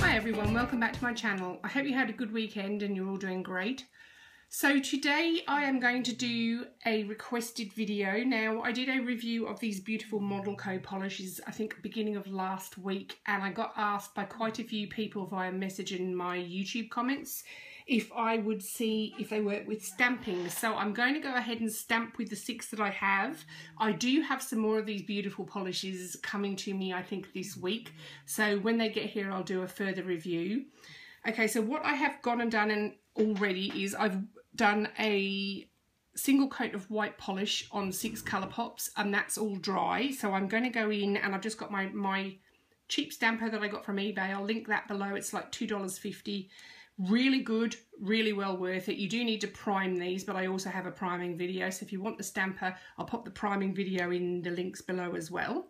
Everyone, welcome back to my channel. I hope you had a good weekend and you're all doing great. So today I am going to do a requested video. Now, I did a review of these beautiful ModelCo polishes, I think beginning of last week, and I got asked by quite a few people via message in my YouTube comments if I would see if they work with stamping. So I'm going to go ahead and stamp with the 6 that I have. I do have some more of these beautiful polishes coming to me, I think, this week. So when they get here, I'll do a further review. Okay, so what I have gone and done already is I've done a single coat of white polish on 6 colour pops, and that's all dry. So I'm going to go in, and I've just got my cheap stamper that I got from eBay. I'll link that below. It's like $2.50. Really good, really well worth it. You do need to prime these, but I also have a priming video. So if you want the stamper, I'll pop the priming video in the links below as well.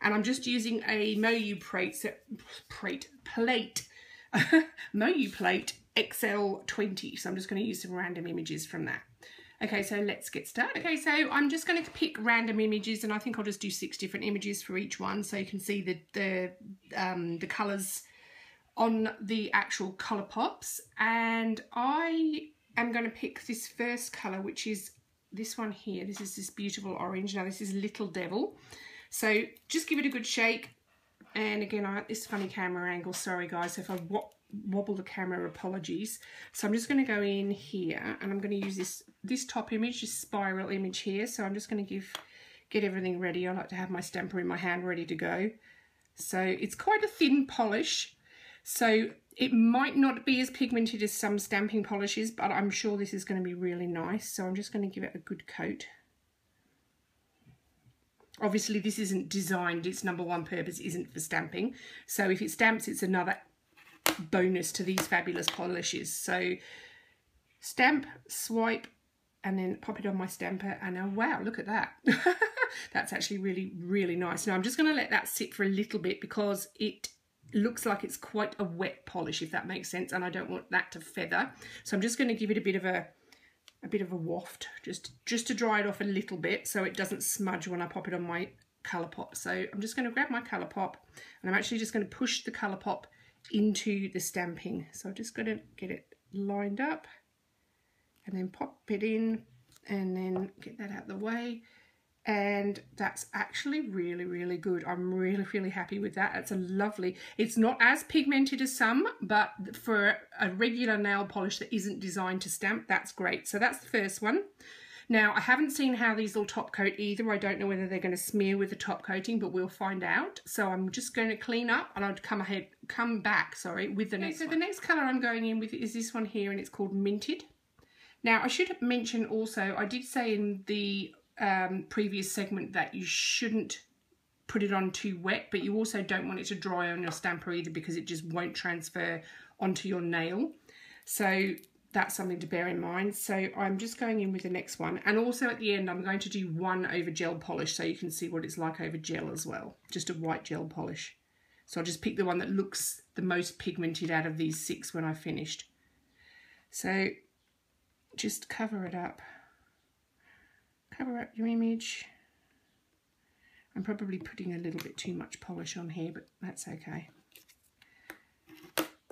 And I'm just using a Moyu plate XL20. So I'm just going to use some random images from that. Okay, so let's get started. Okay, so I'm just going to pick random images, and I think I'll just do 6 different images for each one, so you can see the colours on the actual colour pops. And I am going to pick this first colour, which is this one here. This is this beautiful orange. Now this is Little Devil. So just give it a good shake. And again, I have this funny camera angle. Sorry guys, if I wobble the camera, apologies. So I'm just going to go in here, and I'm going to use this top image, this spiral image here. So I'm just going to get everything ready. I like to have my stamper in my hand ready to go. So it's quite a thin polish. So it might not be as pigmented as some stamping polishes, but I'm sure this is going to be really nice. So I'm just going to give it a good coat. Obviously this isn't designed, its #1 purpose isn't for stamping. So if it stamps, it's another bonus to these fabulous polishes. So stamp, swipe, and then pop it on my stamper, and oh wow, look at that. That's actually really, really nice. Now I'm just going to let that sit for a little bit because it looks like it's quite a wet polish, if that makes sense, and I don't want that to feather. So I'm just going to give it a bit of a waft, just to dry it off a little bit so it doesn't smudge when I pop it on my colour pop. So I'm just going to grab my colour pop, and I'm actually just going to push the colour pop into the stamping. So I'm just going to get it lined up and then pop it in, and then get that out of the way. And that's actually really, really good. I'm really, really happy with that. It's a lovely, it's not as pigmented as some, but for a regular nail polish that isn't designed to stamp, that's great. So that's the first one. Now, I haven't seen how these will top coat either. I don't know whether they're going to smear with the top coating, but we'll find out. So I'm just going to clean up, and I'll come back with the next one. So the next colour I'm going in with is this one here, and it's called Minted. Now, I should mention also, I did say in the previous segment that you shouldn't put it on too wet, but you also don't want it to dry on your stamper either, because it just won't transfer onto your nail. So that's something to bear in mind. So I'm just going in with the next one, and also at the end I'm going to do one over gel polish so you can see what it's like over gel as well, just a white gel polish. So I'll just pick the one that looks the most pigmented out of these 6 when I've finished. So just cover it up. Cover up your image. I'm probably putting a little bit too much polish on here, but that's okay.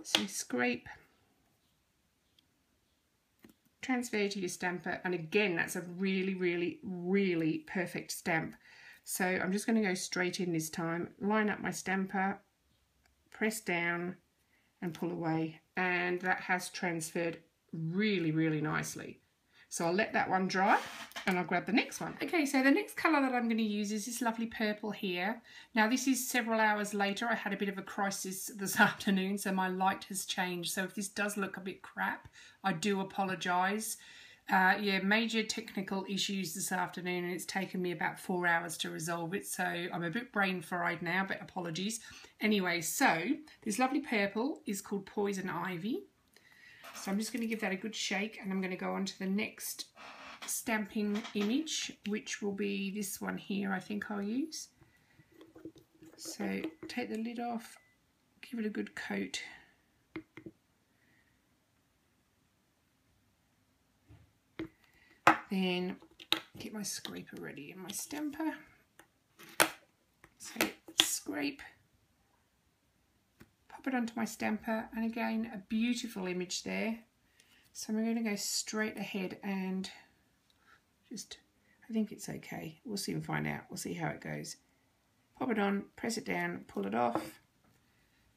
So scrape, transfer to your stamper, and again, that's a really, really, really perfect stamp. So I'm just going to go straight in this time, line up my stamper, press down and pull away, and that has transferred really, really nicely. So I'll let that one dry, and I'll grab the next one. Okay, so the next colour that I'm going to use is this lovely purple here. Now this is several hours later. I had a bit of a crisis this afternoon, so my light has changed. So if this does look a bit crap, I do apologise. Yeah, major technical issues this afternoon, and it's taken me about 4 hours to resolve it. So I'm a bit brain fried now, but apologies. Anyway, so this lovely purple is called Poison Ivy. So I'm just going to give that a good shake, and I'm going to go on to the next stamping image, which will be this one here, I think I'll use. So take the lid off, give it a good coat, Then get my scraper ready and my stamper. So scrape, pop it onto my stamper, and again a beautiful image there. So I'm going to go straight ahead and just, I think it's okay. We'll soon find out. We'll see how it goes. Pop it on, press it down, pull it off,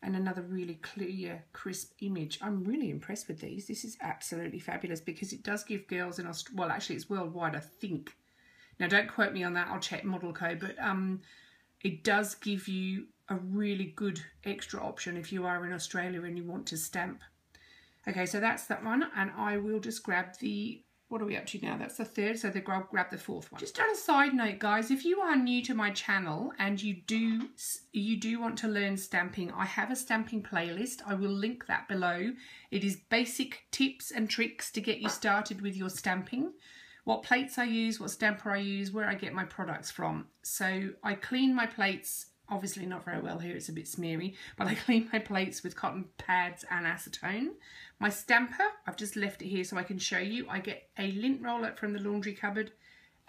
and another really clear, crisp image. I'm really impressed with these. This is absolutely fabulous because it does give girls in Australia, well actually it's worldwide I think. Now don't quote me on that, I'll check ModelCo, but it does give you a really good extra option if you are in Australia and you want to stamp. Okay, so that's that one, and I will just grab the, what are we up to now? That's the third, so I'll grab the fourth one. Just on a side note, guys, if you are new to my channel and you do want to learn stamping, I have a stamping playlist. I will link that below. It is basic tips and tricks to get you started with your stamping. What plates I use, what stamper I use, where I get my products from. So I clean my plates, obviously not very well here, it's a bit smeary, but I clean my plates with cotton pads and acetone. My stamper, I've just left it here so I can show you. I get a lint roller from the laundry cupboard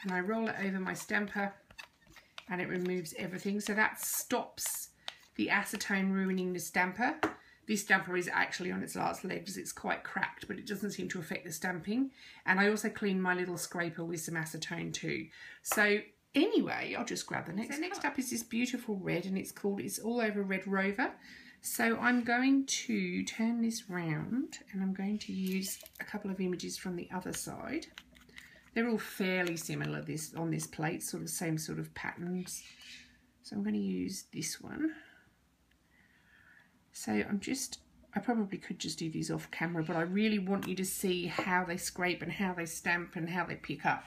and I roll it over my stamper and it removes everything. So that stops the acetone ruining the stamper. This stamper is actually on its last legs. It's quite cracked, but it doesn't seem to affect the stamping. And I also clean my little scraper with some acetone too. So anyway, I'll just grab the next. So next up is this beautiful red, and it's all over Red Rover. So I'm going to turn this round and I'm going to use a couple of images from the other side. They're all fairly similar on this plate, sort of same sort of patterns. So I'm going to use this one. So I probably could just do these off camera, but I really want you to see how they scrape and how they stamp and how they pick up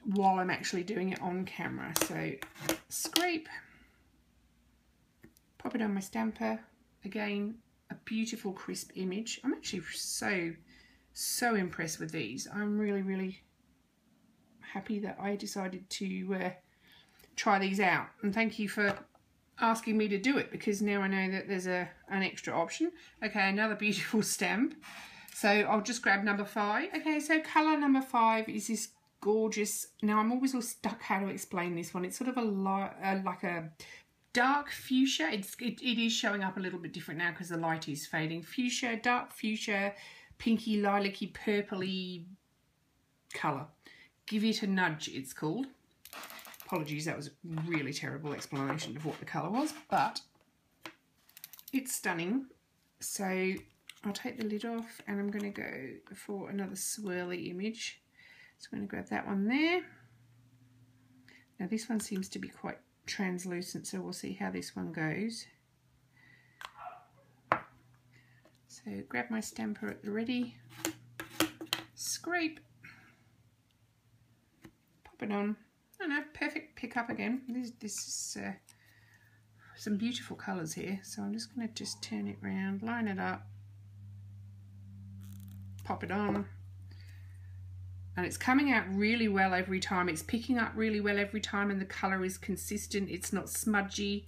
while I'm actually doing it on camera. So scrape, pop it on my stamper. Again, a beautiful crisp image. I'm actually so impressed with these. I'm really happy that I decided to try these out, and thank you for asking me to do it, because now I know that there's an extra option. Okay, another beautiful stamp. So I'll just grab number 5. Okay, so colour number 5 is this gorgeous, now I'm always all stuck how to explain this one. It's sort of like a dark fuchsia. It is showing up a little bit different now because the light is fading. Fuchsia, dark fuchsia, pinky, lilac-y, purpley colour. Give It a Nudge, it's called. Apologies, that was a really terrible explanation of what the colour was, but it's stunning. So I'll take the lid off and I'm going to go for another swirly image. So I'm going to grab that one there. Now this one seems to be quite translucent, so we'll see how this one goes. So grab my stamper at the ready, scrape, pop it on. Oh no, perfect pick up again. This is some beautiful colours here. So I'm just going to just turn it round, line it up, pop it on. And it's coming out really well every time. It's picking up really well every time, and the colour is consistent. It's not smudgy.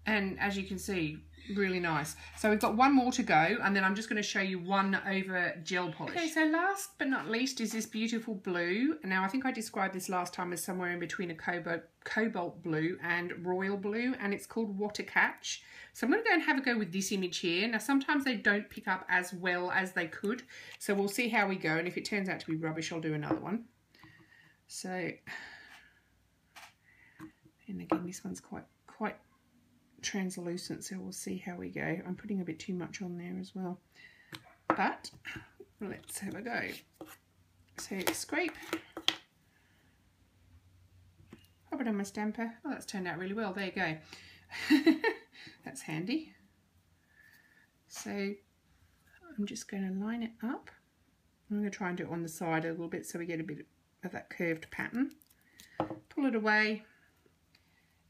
And as you can see, really nice. So we've got one more to go, and then I'm just going to show you one over gel polish. Okay, so last but not least is this beautiful blue. Now I think I described this last time as somewhere in between a cobalt blue and royal blue, and it's called Water Catch. So I'm going to go and have a go with this image here. Now sometimes they don't pick up as well as they could, so we'll see how we go, and if it turns out to be rubbish I'll do another one. So, and again this one's quite translucent, so we'll see how we go. I'm putting a bit too much on there as well, but let's have a go. So scrape, pop it on my stamper. Oh, that's turned out really well. There you go. That's handy. So I'm just going to line it up. I'm going to try and do it on the side a little bit so we get a bit of that curved pattern. Pull it away.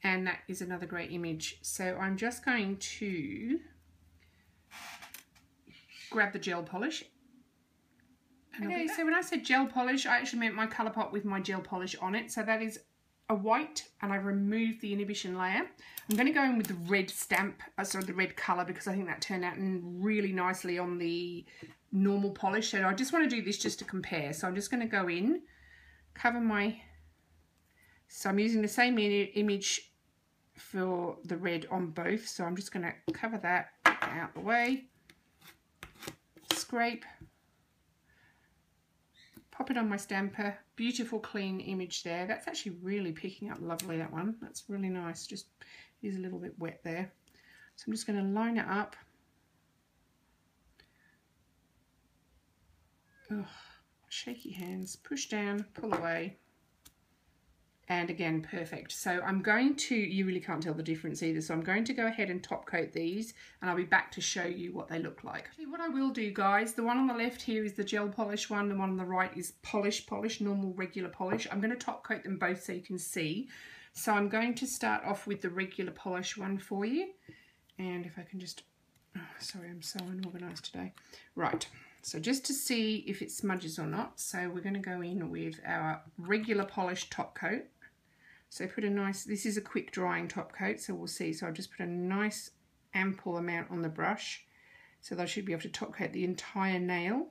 And that is another great image. So I'm just going to grab the gel polish. Okay, so when I said gel polish, I actually meant my colour pot with my gel polish on it. So that is a white and I remove the inhibition layer. I'm going to go in with the red stamp, sorry, the red colour, because I think that turned out really nicely on the normal polish. So I just want to do this just to compare. So I'm just going to go in, cover my, so I'm using the same image for the red on both. So I'm just going to cover that out the way, scrape, pop it on my stamper. Beautiful clean image there. That's actually really picking up lovely, that one. That's really nice. Just is a little bit wet there. So I'm just going to line it up. Oh, shaky hands. Push down, pull away. And again, perfect. So I'm going to, you really can't tell the difference either, so I'm going to go ahead and top coat these, and I'll be back to show you what they look like. Actually, what I will do, guys, the one on the left here is the gel polish one, the one on the right is polish, normal regular polish. I'm going to top coat them both so you can see. So I'm going to start off with the regular polish one for you. And if I can just, oh, sorry, I'm so unorganised today. Right. So just to see if it smudges or not, so we're going to go in with our regular polish top coat. So put a nice, this is a quick drying top coat, so we'll see. So I'll just put a nice ample amount on the brush, so that I should be able to top coat the entire nail.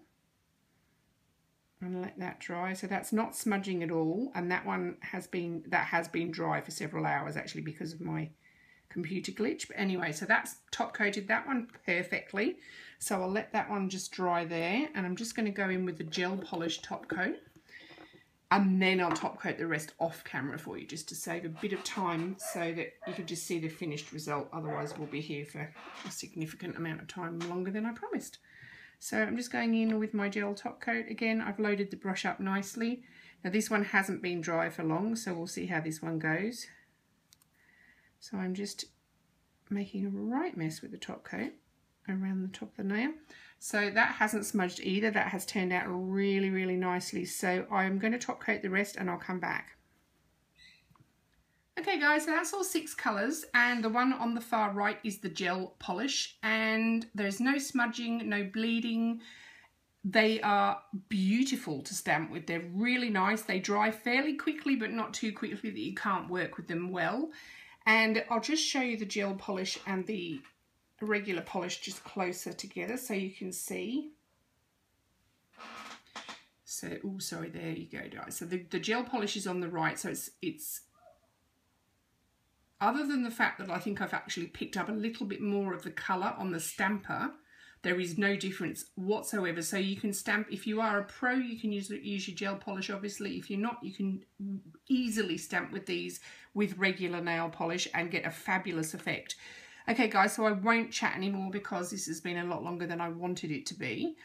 And let that dry. So that's not smudging at all, and that one has been dry for several hours actually because of my computer glitch. But anyway, so that's top coated that one perfectly. So I'll let that one just dry there, and I'm just going to go in with the gel polish top coat, and then I'll top coat the rest off camera for you, just to save a bit of time so that you can just see the finished result. Otherwise we'll be here for a significant amount of time longer than I promised. So I'm just going in with my gel top coat again. I've loaded the brush up nicely. Now this one hasn't been dry for long, so we'll see how this one goes. So I'm just making a right mess with the top coat around the top of the nail. So that hasn't smudged either. That has turned out really, really nicely. So I'm going to top coat the rest and I'll come back. Okay guys, so that's all 6 colours, and the one on the far right is the gel polish, and there's no smudging, no bleeding. They are beautiful to stamp with. They're really nice. They dry fairly quickly, but not too quickly that you can't work with them well. And I'll just show you the gel polish and the regular polish just closer together so you can see. So, oh sorry, there you go guys. So the gel polish is on the right, so it's other than the fact that I think I've actually picked up a little bit more of the colour on the stamper, there is no difference whatsoever. So you can stamp, if you are a pro, you can use your gel polish obviously. If you're not, you can easily stamp with these with regular nail polish and get a fabulous effect. Okay guys, so I won't chat anymore because this has been a lot longer than I wanted it to be.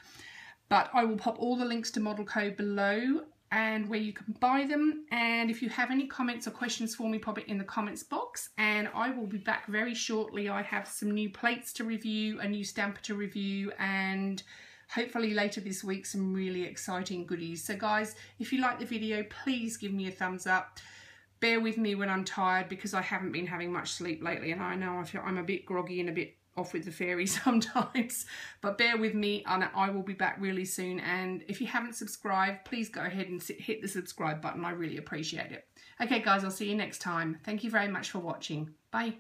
But I will pop all the links to ModelCo below and where you can buy them. And if you have any comments or questions for me, pop it in the comments box, and I will be back very shortly. I have some new plates to review, a new stamper to review, and hopefully later this week some really exciting goodies. So guys, if you like the video, please give me a thumbs up. Bear with me when I'm tired because I haven't been having much sleep lately, and I know I'm a bit groggy and a bit off with the fairies sometimes, but bear with me and I will be back really soon. And if you haven't subscribed, please go ahead and hit the subscribe button. I really appreciate it. Okay guys, I'll see you next time. Thank you very much for watching. Bye.